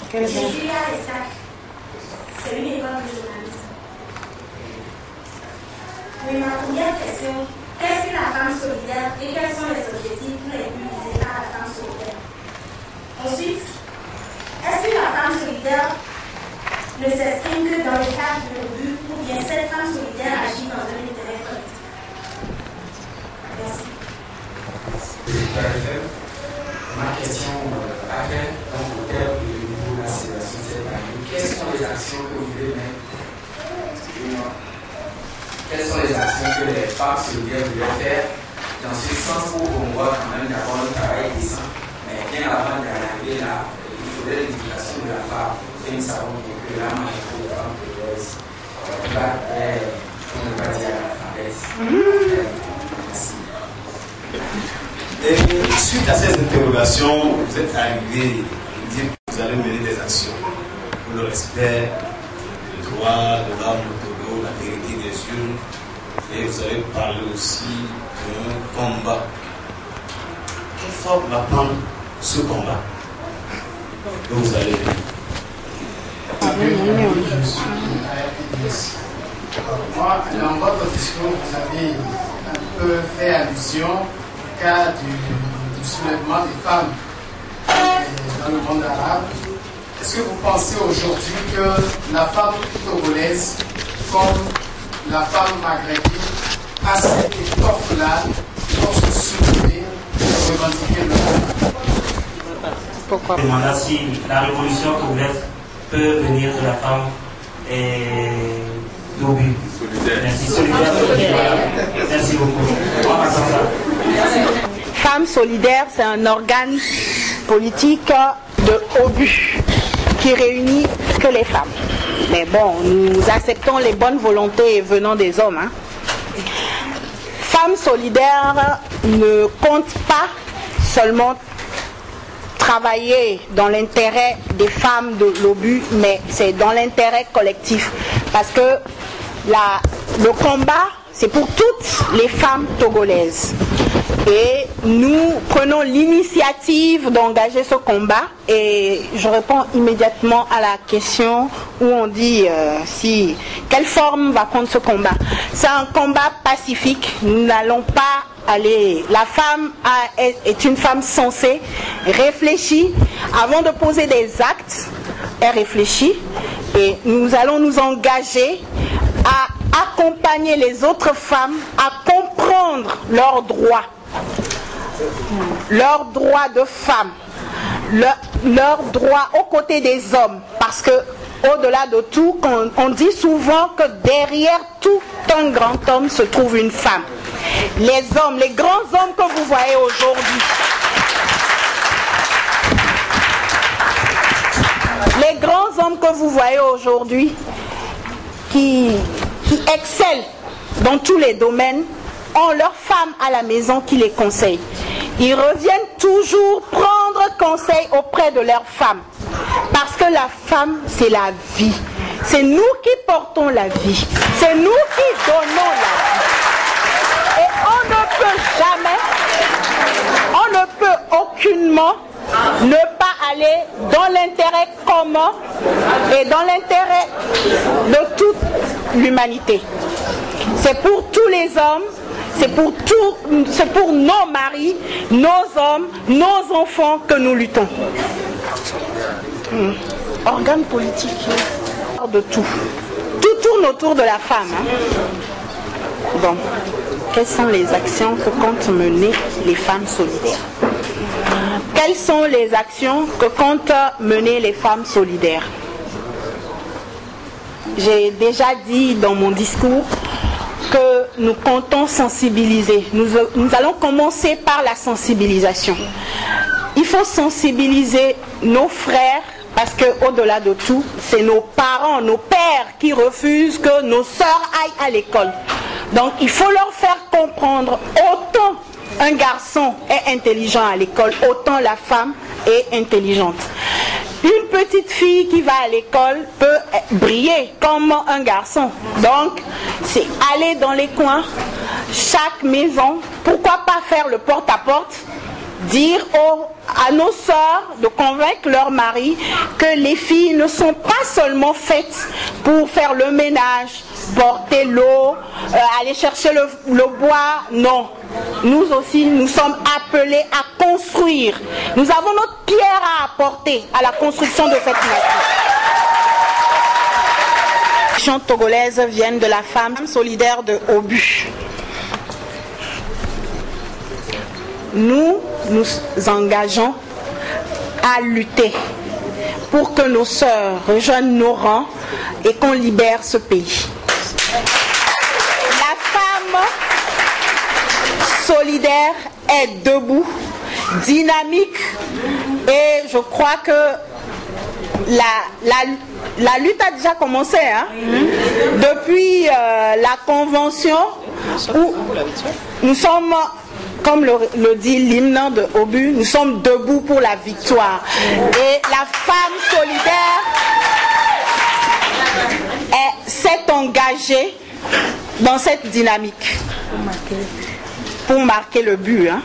Je suis à l'ESAC. C'est une école de journalisme. Oui, ma première question, qu'est-ce que la femme solidaire et quels sont les objectifs les plus visés par la femme solidaire? Ensuite, est-ce que la femme solidaire ne s'exprime que dans le cadre de l'obus ou bien cette femme solidaire agit dans un intérêt collectif? Merci. Ma question après, donc au terme du niveau de la célébration de cette année, quelles sont les actions que vous voulez mettre? Excusez-moi. Quelles sont les actions que les femmes solidaires voulaient faire dans ce sens pour promouvoir quand même d'avoir un travail décent? Mais bien avant d'arriver là, il faudrait l'éducation de la femme. Et nous savons bien que la majorité des femmes congolaises, on ne va pas dire analphabètes. Merci. Et suite à ces interrogations, vous êtes arrivé à dire que vous allez mener des actions pour le respect des droits de l'homme au Togo, la vérité des urnes, et vous allez parler aussi d'un combat. Quelle forme va prendre ce combat que vous allez mener? Moi, dans votre discours, vous avez un peu fait allusion au cas du soulèvement des femmes dans le monde arabe. Est-ce que vous pensez aujourd'hui que la femme togolaise, comme la femme maghrébine, a cette étoffe-là pour se soulever et revendiquer le monde? Pourquoi? Je me demande si la révolution que vous êtes peut venir de la femme d'Obu. Merci, solidaire. Merci beaucoup. Femme solidaire, c'est un organe politique de Obu qui réunit que les femmes. Mais bon, nous acceptons les bonnes volontés venant des hommes. Hein. Femme solidaire ne compte pas seulement travailler dans l'intérêt des femmes de l'Obu, mais c'est dans l'intérêt collectif. Parce que le combat, c'est pour toutes les femmes togolaises. Et nous prenons l'initiative d'engager ce combat. Et je réponds immédiatement à la question où on dit quelle forme va prendre ce combat. C'est un combat pacifique. Nous n'allons pas aller. La femme est une femme sensée, réfléchie. Avant de poser des actes, elle réfléchit. Et nous allons nous engager à accompagner les autres femmes à comprendre leurs droits de femmes, leurs droits aux côtés des hommes, parce que au-delà de tout, on dit souvent que derrière tout un grand homme se trouve une femme. Les hommes, les grands hommes que vous voyez aujourd'hui, les grands hommes que vous voyez aujourd'hui qui excellent dans tous les domaines, ont leurs femmes à la maison qui les conseillent. Ils reviennent toujours prendre conseil auprès de leurs femmes. Parce que la femme, c'est la vie. C'est nous qui portons la vie. C'est nous qui donnons la vie. Et on ne peut aucunement ne pas aller dans l'intérêt commun et dans l'intérêt de toute l'humanité. C'est pour tous les hommes, c'est pour nos maris, nos hommes, nos enfants que nous luttons. Organe politique, de tout. Tout tourne autour de la femme. Hein. Bon, quelles sont les actions que comptent mener les femmes solidaires? Quelles sont les actions que comptent mener les femmes solidaires? J'ai déjà dit dans mon discours que nous comptons sensibiliser. Nous allons commencer par la sensibilisation. Il faut sensibiliser nos frères parce qu'au-delà de tout, c'est nos parents, nos pères qui refusent que nos sœurs aillent à l'école. Donc il faut leur faire comprendre autant un garçon est intelligent à l'école, autant la femme est intelligente. Une petite fille qui va à l'école peut briller comme un garçon. Donc, c'est aller dans les coins, chaque maison. Pourquoi pas faire le porte-à-porte dire à nos sœurs, de convaincre leurs maris que les filles ne sont pas seulement faites pour faire le ménage, porter l'eau, aller chercher le bois. Non. Nous aussi, nous sommes appelés à construire. Nous avons notre pierre à apporter à la construction de cette nation. Les chants togolaises viennent de la femme solidaire de Obu. Nous nous engageons à lutter pour que nos sœurs rejoignent nos rangs et qu'on libère ce pays. La femme solidaire est debout, dynamique, et je crois que la lutte a déjà commencé, hein? Depuis la convention où nous sommes, comme le dit l'hymne de Obu, nous sommes debout pour la victoire. Et la femme solidaire s'est engagée dans cette dynamique pour marquer le but. Hein.